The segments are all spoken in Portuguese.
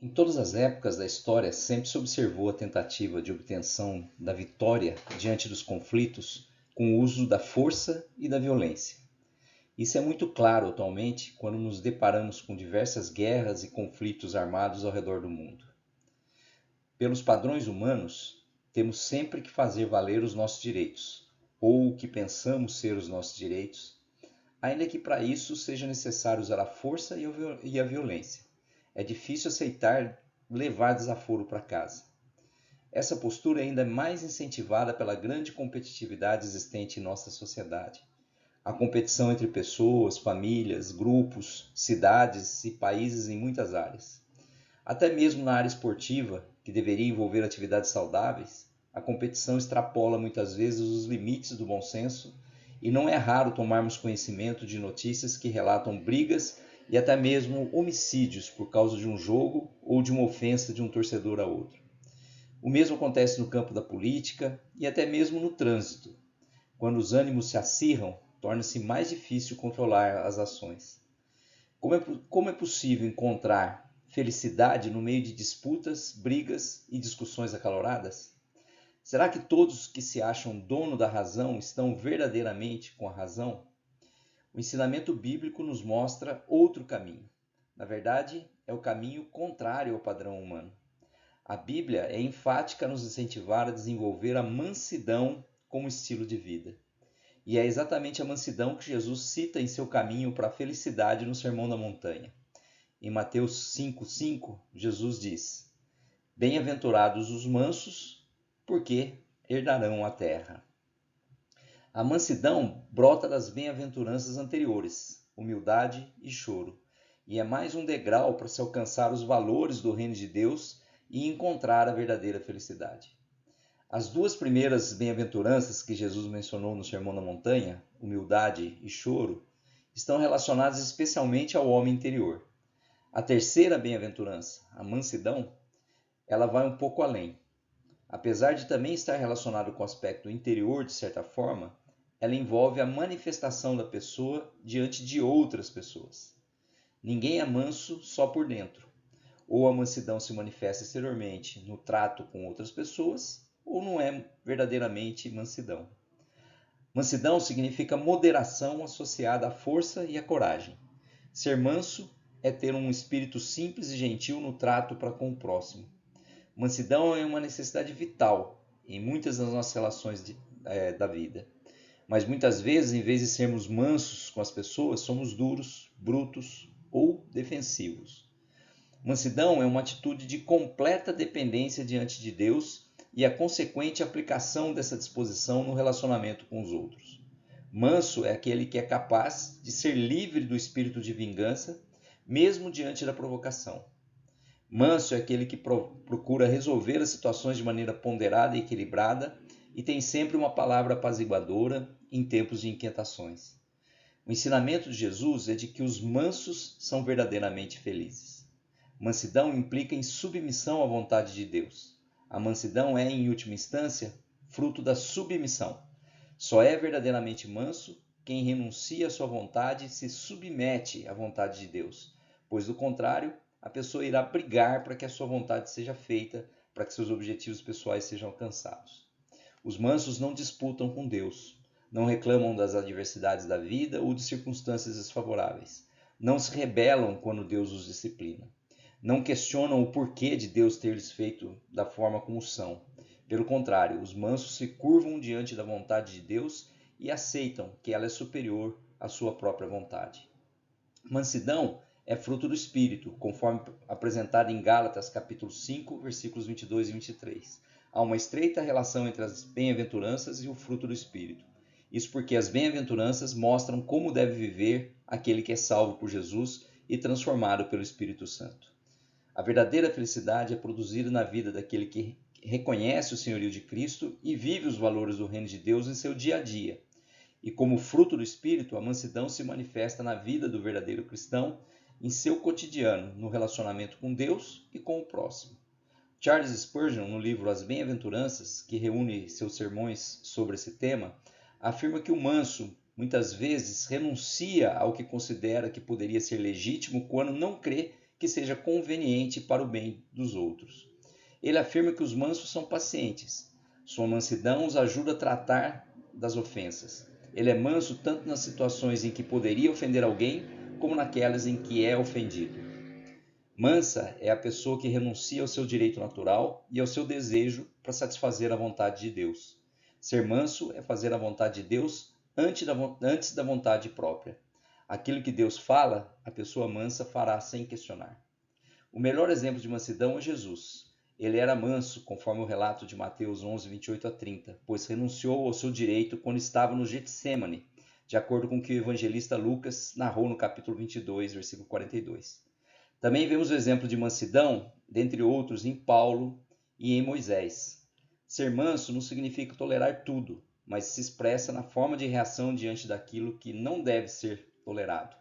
Em todas as épocas da história, sempre se observou a tentativa de obtenção da vitória diante dos conflitos com o uso da força e da violência. Isso é muito claro atualmente quando nos deparamos com diversas guerras e conflitos armados ao redor do mundo. Pelos padrões humanos, temos sempre que fazer valer os nossos direitos, ou o que pensamos ser os nossos direitos, ainda que para isso seja necessário usar a força e a violência. É difícil aceitar levar desaforo para casa. Essa postura ainda é mais incentivada pela grande competitividade existente em nossa sociedade. A competição entre pessoas, famílias, grupos, cidades e países em muitas áreas. Até mesmo na área esportiva, que deveria envolver atividades saudáveis, a competição extrapola muitas vezes os limites do bom senso e não é raro tomarmos conhecimento de notícias que relatam brigas e até mesmo homicídios por causa de um jogo ou de uma ofensa de um torcedor a outro. O mesmo acontece no campo da política e até mesmo no trânsito. Quando os ânimos se acirram, torna-se mais difícil controlar as ações. Como é possível encontrar felicidade no meio de disputas, brigas e discussões acaloradas? Será que todos que se acham dono da razão estão verdadeiramente com a razão? O ensinamento bíblico nos mostra outro caminho. Na verdade, é o caminho contrário ao padrão humano. A Bíblia é enfática a nos incentivar a desenvolver a mansidão como estilo de vida. E é exatamente a mansidão que Jesus cita em seu caminho para a felicidade no Sermão da Montanha. Em Mateus 5,5, Jesus diz: Bem-aventurados os mansos, porque herdarão a terra. A mansidão brota das bem-aventuranças anteriores, humildade e choro, e é mais um degrau para se alcançar os valores do reino de Deus e encontrar a verdadeira felicidade. As duas primeiras bem-aventuranças que Jesus mencionou no Sermão da Montanha, humildade e choro, estão relacionadas especialmente ao homem interior. A terceira bem-aventurança, a mansidão, ela vai um pouco além. Apesar de também estar relacionado com o aspecto interior de certa forma, ela envolve a manifestação da pessoa diante de outras pessoas. Ninguém é manso só por dentro. Ou a mansidão se manifesta exteriormente no trato com outras pessoas, ou não é verdadeiramente mansidão. Mansidão significa moderação associada à força e à coragem. Ser manso é ter um espírito simples e gentil no trato para com o próximo. Mansidão é uma necessidade vital em muitas das nossas relações da vida. Mas muitas vezes, em vez de sermos mansos com as pessoas, somos duros, brutos ou defensivos. Mansidão é uma atitude de completa dependência diante de Deus e a consequente aplicação dessa disposição no relacionamento com os outros. Manso é aquele que é capaz de ser livre do espírito de vingança, mesmo diante da provocação. Manso é aquele que procura resolver as situações de maneira ponderada e equilibrada e tem sempre uma palavra apaziguadora em tempos de inquietações. O ensinamento de Jesus é de que os mansos são verdadeiramente felizes. Mansidão implica em submissão à vontade de Deus. A mansidão é, em última instância, fruto da submissão. Só é verdadeiramente manso quem renuncia à sua vontade e se submete à vontade de Deus, pois, do contrário, a pessoa irá brigar para que a sua vontade seja feita, para que seus objetivos pessoais sejam alcançados. Os mansos não disputam com Deus, não reclamam das adversidades da vida ou de circunstâncias desfavoráveis, não se rebelam quando Deus os disciplina. Não questionam o porquê de Deus ter lhes feito da forma como são. Pelo contrário, os mansos se curvam diante da vontade de Deus e aceitam que ela é superior à sua própria vontade. Mansidão é fruto do Espírito, conforme apresentado em Gálatas capítulo 5, versículos 22 e 23. Há uma estreita relação entre as bem-aventuranças e o fruto do Espírito. Isso porque as bem-aventuranças mostram como deve viver aquele que é salvo por Jesus e transformado pelo Espírito Santo. A verdadeira felicidade é produzida na vida daquele que reconhece o senhorio de Cristo e vive os valores do reino de Deus em seu dia a dia. E como fruto do Espírito, a mansidão se manifesta na vida do verdadeiro cristão, em seu cotidiano, no relacionamento com Deus e com o próximo. Charles Spurgeon, no livro As Bem-aventuranças, que reúne seus sermões sobre esse tema, afirma que o manso muitas vezes renuncia ao que considera que poderia ser legítimo quando não crê que seja conveniente para o bem dos outros. Ele afirma que os mansos são pacientes. Sua mansidão os ajuda a tratar das ofensas. Ele é manso tanto nas situações em que poderia ofender alguém, como naquelas em que é ofendido. Mansa é a pessoa que renuncia ao seu direito natural e ao seu desejo para satisfazer a vontade de Deus. Ser manso é fazer a vontade de Deus antes da vontade própria. Aquilo que Deus fala, a pessoa mansa fará sem questionar. O melhor exemplo de mansidão é Jesus. Ele era manso, conforme o relato de Mateus 11, 28 a 30, pois renunciou ao seu direito quando estava no Getsêmani, de acordo com o que o evangelista Lucas narrou no capítulo 22, versículo 42. Também vemos o exemplo de mansidão, dentre outros, em Paulo e em Moisés. Ser manso não significa tolerar tudo, mas se expressa na forma de reação diante daquilo que não deve ser tolerado.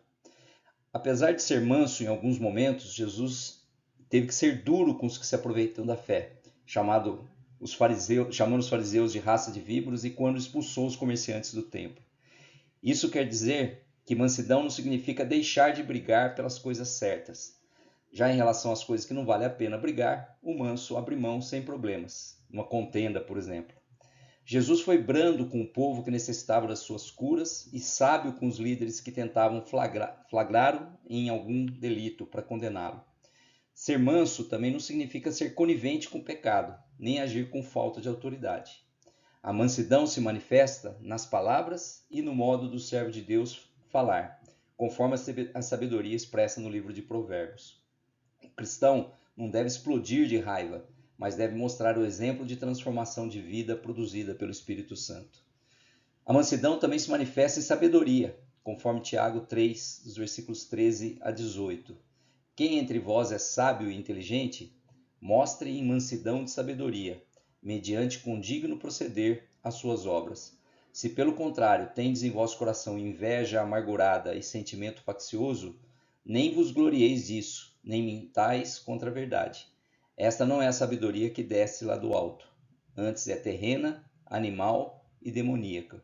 Apesar de ser manso em alguns momentos, Jesus teve que ser duro com os que se aproveitam da fé, chamando os fariseus de raça de víboras e quando expulsou os comerciantes do templo. Isso quer dizer que mansidão não significa deixar de brigar pelas coisas certas. Já em relação às coisas que não vale a pena brigar, o manso abre mão sem problemas, numa contenda, por exemplo. Jesus foi brando com o povo que necessitava das suas curas e sábio com os líderes que tentavam flagrá-lo em algum delito para condená-lo. Ser manso também não significa ser conivente com o pecado, nem agir com falta de autoridade. A mansidão se manifesta nas palavras e no modo do servo de Deus falar, conforme a sabedoria expressa no livro de Provérbios. O cristão não deve explodir de raiva, mas deve mostrar o exemplo de transformação de vida produzida pelo Espírito Santo. A mansidão também se manifesta em sabedoria, conforme Tiago 3, dos versículos 13 a 18. Quem entre vós é sábio e inteligente, mostre em mansidão de sabedoria, mediante condigno proceder as suas obras. Se pelo contrário tendes em vosso coração inveja amargurada e sentimento faccioso, nem vos glorieis disso, nem mintais contra a verdade. Esta não é a sabedoria que desce lá do alto, antes é terrena, animal e demoníaca.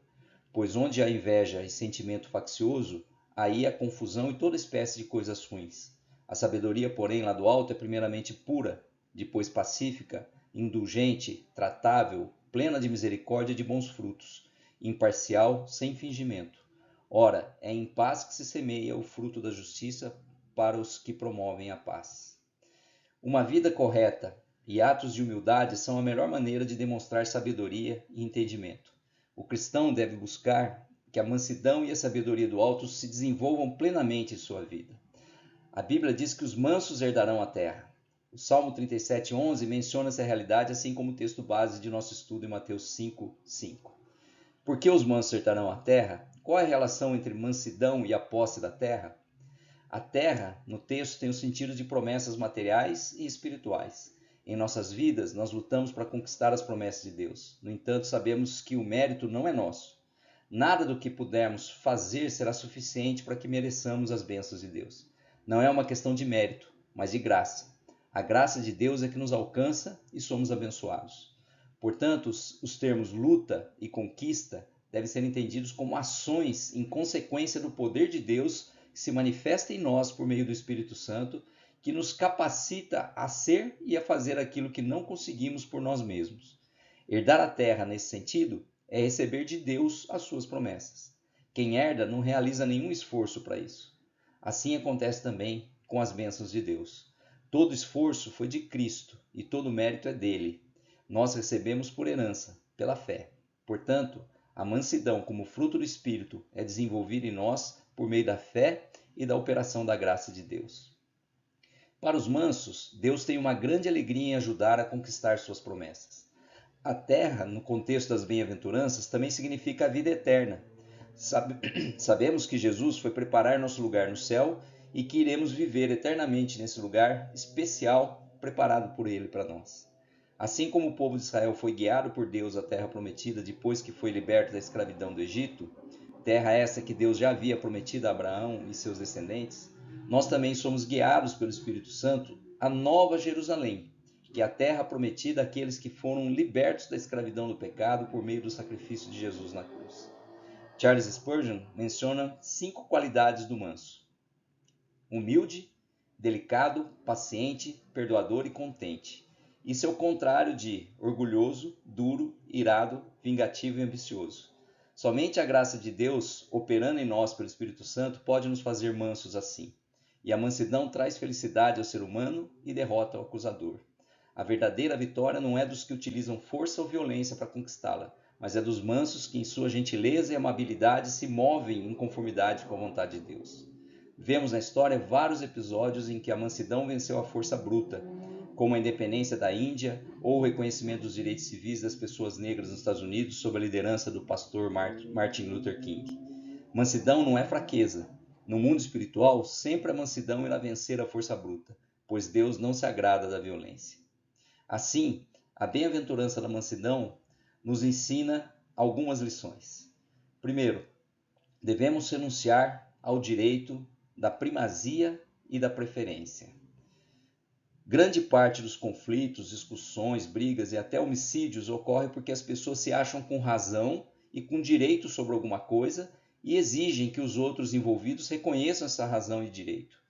Pois onde há inveja e sentimento faccioso, aí há confusão e toda espécie de coisas ruins. A sabedoria, porém, lá do alto é primeiramente pura, depois pacífica, indulgente, tratável, plena de misericórdia e de bons frutos, imparcial, sem fingimento. Ora, é em paz que se semeia o fruto da justiça para os que promovem a paz. Uma vida correta e atos de humildade são a melhor maneira de demonstrar sabedoria e entendimento. O cristão deve buscar que a mansidão e a sabedoria do alto se desenvolvam plenamente em sua vida. A Bíblia diz que os mansos herdarão a terra. O Salmo 37:11 menciona essa realidade, assim como o texto base de nosso estudo em Mateus 5:5. Por que os mansos herdarão a terra? Qual é a relação entre mansidão e a posse da terra? A terra, no texto, tem o sentido de promessas materiais e espirituais. Em nossas vidas, nós lutamos para conquistar as promessas de Deus. No entanto, sabemos que o mérito não é nosso. Nada do que pudermos fazer será suficiente para que mereçamos as bênçãos de Deus. Não é uma questão de mérito, mas de graça. A graça de Deus é que nos alcança e somos abençoados. Portanto, os termos luta e conquista devem ser entendidos como ações em consequência do poder de Deus que se manifesta em nós por meio do Espírito Santo, que nos capacita a ser e a fazer aquilo que não conseguimos por nós mesmos. Herdar a terra, nesse sentido, é receber de Deus as suas promessas. Quem herda não realiza nenhum esforço para isso. Assim acontece também com as bênçãos de Deus. Todo esforço foi de Cristo e todo mérito é dele. Nós recebemos por herança, pela fé. Portanto, a mansidão como fruto do Espírito é desenvolvida em nós por meio da fé e da operação da graça de Deus. Para os mansos, Deus tem uma grande alegria em ajudar a conquistar suas promessas. A terra, no contexto das bem-aventuranças, também significa a vida eterna. Sabemos que Jesus foi preparar nosso lugar no céu e que iremos viver eternamente nesse lugar especial preparado por Ele para nós. Assim como o povo de Israel foi guiado por Deus à terra prometida depois que foi liberto da escravidão do Egito, terra essa que Deus já havia prometido a Abraão e seus descendentes, nós também somos guiados pelo Espírito Santo à Nova Jerusalém, que é a terra prometida àqueles que foram libertos da escravidão do pecado por meio do sacrifício de Jesus na cruz. Charles Spurgeon menciona 5 qualidades do manso: humilde, delicado, paciente, perdoador e contente. Isso é o contrário de orgulhoso, duro, irado, vingativo e ambicioso. Somente a graça de Deus, operando em nós pelo Espírito Santo, pode nos fazer mansos assim. E a mansidão traz felicidade ao ser humano e derrota o acusador. A verdadeira vitória não é dos que utilizam força ou violência para conquistá-la, mas é dos mansos que, em sua gentileza e amabilidade, se movem em conformidade com a vontade de Deus. Vemos na história vários episódios em que a mansidão venceu a força bruta, como a independência da Índia ou o reconhecimento dos direitos civis das pessoas negras nos Estados Unidos sob a liderança do pastor Martin Luther King. Mansidão não é fraqueza. No mundo espiritual, sempre a mansidão irá vencer a força bruta, pois Deus não se agrada da violência. Assim, a bem-aventurança da mansidão nos ensina algumas lições. Primeiro, devemos renunciar ao direito da primazia e da preferência. Grande parte dos conflitos, discussões, brigas e até homicídios ocorre porque as pessoas se acham com razão e com direito sobre alguma coisa e exigem que os outros envolvidos reconheçam essa razão e direito.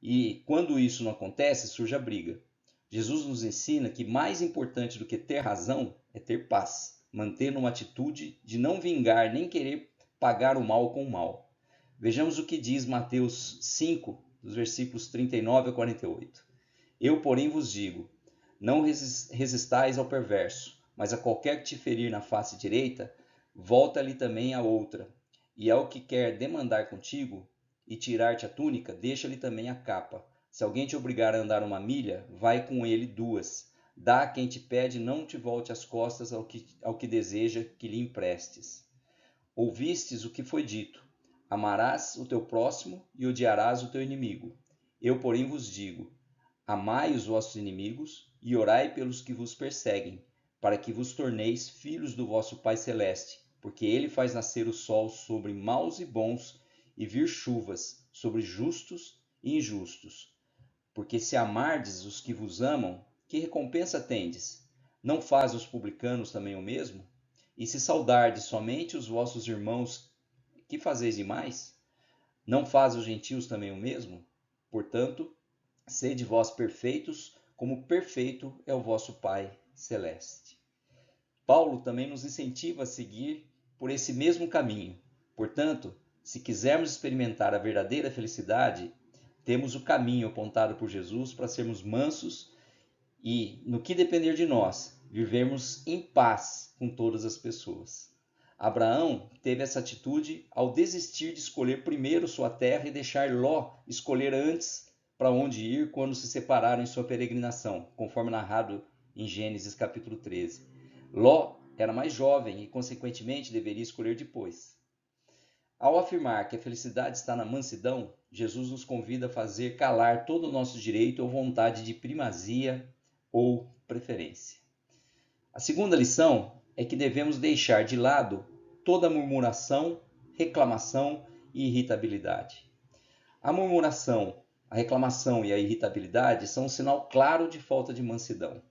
E quando isso não acontece, surge a briga. Jesus nos ensina que mais importante do que ter razão é ter paz, manter uma atitude de não vingar nem querer pagar o mal com o mal. Vejamos o que diz Mateus 5, dos versículos 39 a 48. Eu, porém, vos digo, não resistais ao perverso, mas a qualquer que te ferir na face direita, volta-lhe também a outra. E ao que quer demandar contigo e tirar-te a túnica, deixa-lhe também a capa. Se alguém te obrigar a andar 1 milha, vai com ele 2. Dá a quem te pede, não te volte as costas ao que deseja que lhe emprestes. Ouvistes o que foi dito, amarás o teu próximo e odiarás o teu inimigo. Eu, porém, vos digo, amai os vossos inimigos e orai pelos que vos perseguem, para que vos torneis filhos do vosso Pai Celeste, porque ele faz nascer o sol sobre maus e bons e vir chuvas sobre justos e injustos. Porque se amardes os que vos amam, que recompensa tendes? Não faz os publicanos também o mesmo? E se saudardes somente os vossos irmãos, que fazeis demais? Não faz os gentios também o mesmo? Portanto, sede vós perfeitos, como perfeito é o vosso Pai Celeste. Paulo também nos incentiva a seguir por esse mesmo caminho. Portanto, se quisermos experimentar a verdadeira felicidade, temos o caminho apontado por Jesus para sermos mansos e, no que depender de nós, vivermos em paz com todas as pessoas. Abraão teve essa atitude ao desistir de escolher primeiro sua terra e deixar Ló escolher antes para onde ir quando se separaram em sua peregrinação, conforme narrado em Gênesis capítulo 13. Ló era mais jovem e, consequentemente, deveria escolher depois. Ao afirmar que a felicidade está na mansidão, Jesus nos convida a fazer calar todo o nosso direito ou vontade de primazia ou preferência. A segunda lição é que devemos deixar de lado toda murmuração, reclamação e irritabilidade. A murmuração, a reclamação e a irritabilidade são um sinal claro de falta de mansidão.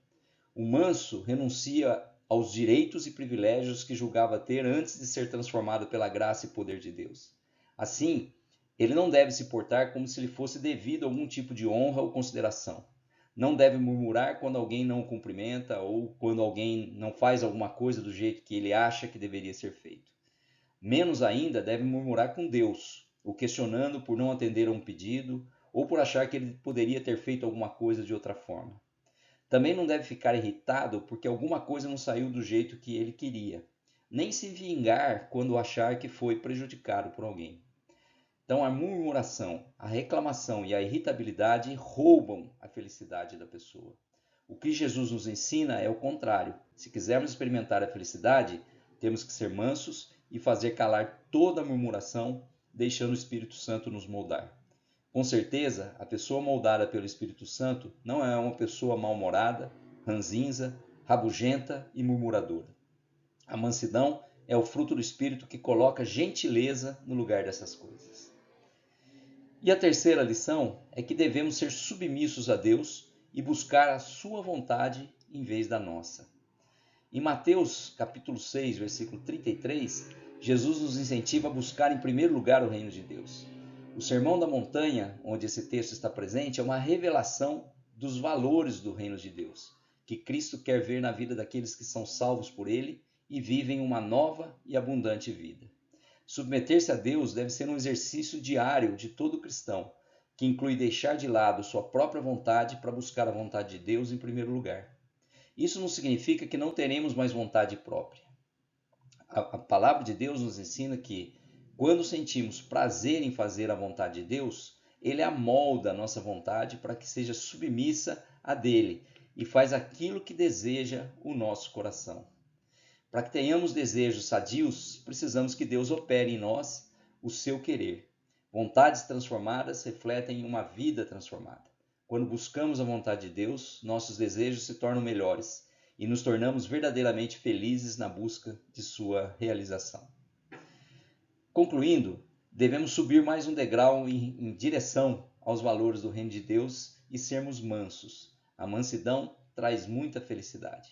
O manso renuncia aos direitos e privilégios que julgava ter antes de ser transformado pela graça e poder de Deus. Assim, ele não deve se portar como se lhe fosse devido algum tipo de honra ou consideração. Não deve murmurar quando alguém não o cumprimenta ou quando alguém não faz alguma coisa do jeito que ele acha que deveria ser feito. Menos ainda deve murmurar com Deus, o questionando por não atender a um pedido ou por achar que ele poderia ter feito alguma coisa de outra forma. Também não deve ficar irritado porque alguma coisa não saiu do jeito que ele queria, nem se vingar quando achar que foi prejudicado por alguém. Então, a murmuração, a reclamação e a irritabilidade roubam a felicidade da pessoa. O que Jesus nos ensina é o contrário. Se quisermos experimentar a felicidade, temos que ser mansos e fazer calar toda a murmuração, deixando o Espírito Santo nos moldar. Com certeza, a pessoa moldada pelo Espírito Santo não é uma pessoa mal-humorada, ranzinza, rabugenta e murmuradora. A mansidão é o fruto do Espírito que coloca gentileza no lugar dessas coisas. E a terceira lição é que devemos ser submissos a Deus e buscar a sua vontade em vez da nossa. Em Mateus capítulo 6, versículo 33, Jesus nos incentiva a buscar em primeiro lugar o reino de Deus. O Sermão da Montanha, onde esse texto está presente, é uma revelação dos valores do reino de Deus, que Cristo quer ver na vida daqueles que são salvos por ele e vivem uma nova e abundante vida. Submeter-se a Deus deve ser um exercício diário de todo cristão, que inclui deixar de lado sua própria vontade para buscar a vontade de Deus em primeiro lugar. Isso não significa que não teremos mais vontade própria. A palavra de Deus nos ensina que, quando sentimos prazer em fazer a vontade de Deus, Ele amolda a nossa vontade para que seja submissa a dele e faz aquilo que deseja o nosso coração. Para que tenhamos desejos sadios, precisamos que Deus opere em nós o seu querer. Vontades transformadas refletem uma vida transformada. Quando buscamos a vontade de Deus, nossos desejos se tornam melhores e nos tornamos verdadeiramente felizes na busca de sua realização. Concluindo, devemos subir mais um degrau em direção aos valores do reino de Deus e sermos mansos. A mansidão traz muita felicidade.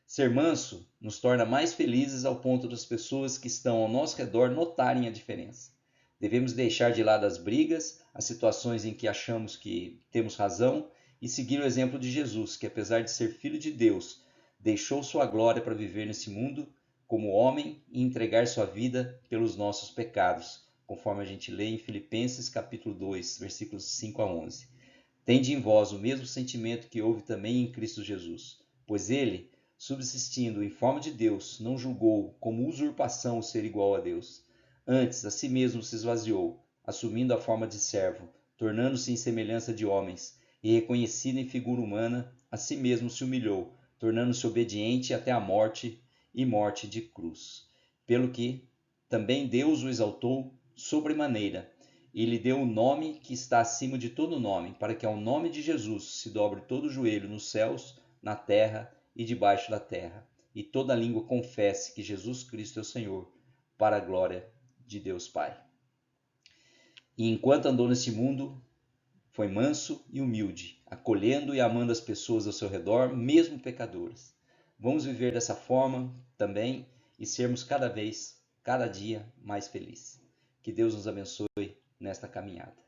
Ser manso nos torna mais felizes ao ponto das pessoas que estão ao nosso redor notarem a diferença. Devemos deixar de lado as brigas, as situações em que achamos que temos razão e seguir o exemplo de Jesus, que apesar de ser filho de Deus, deixou sua glória para viver nesse mundo como homem e entregar sua vida pelos nossos pecados, conforme a gente lê em Filipenses capítulo 2, versículos 5 a 11. Tende em vós o mesmo sentimento que houve também em Cristo Jesus, pois ele, subsistindo em forma de Deus, não julgou como usurpação o ser igual a Deus. Antes, a si mesmo se esvaziou, assumindo a forma de servo, tornando-se em semelhança de homens, e reconhecido em figura humana, a si mesmo se humilhou, tornando-se obediente até a morte e morte de cruz. Pelo que também Deus o exaltou sobremaneira, e lhe deu o nome que está acima de todo nome, para que ao nome de Jesus se dobre todo o joelho nos céus, na terra e debaixo da terra, e toda língua confesse que Jesus Cristo é o Senhor, para a glória de Deus Pai. E enquanto andou nesse mundo, foi manso e humilde, acolhendo e amando as pessoas ao seu redor, mesmo pecadoras. Vamos viver dessa forma também e sermos cada dia mais felizes. Que Deus nos abençoe nesta caminhada.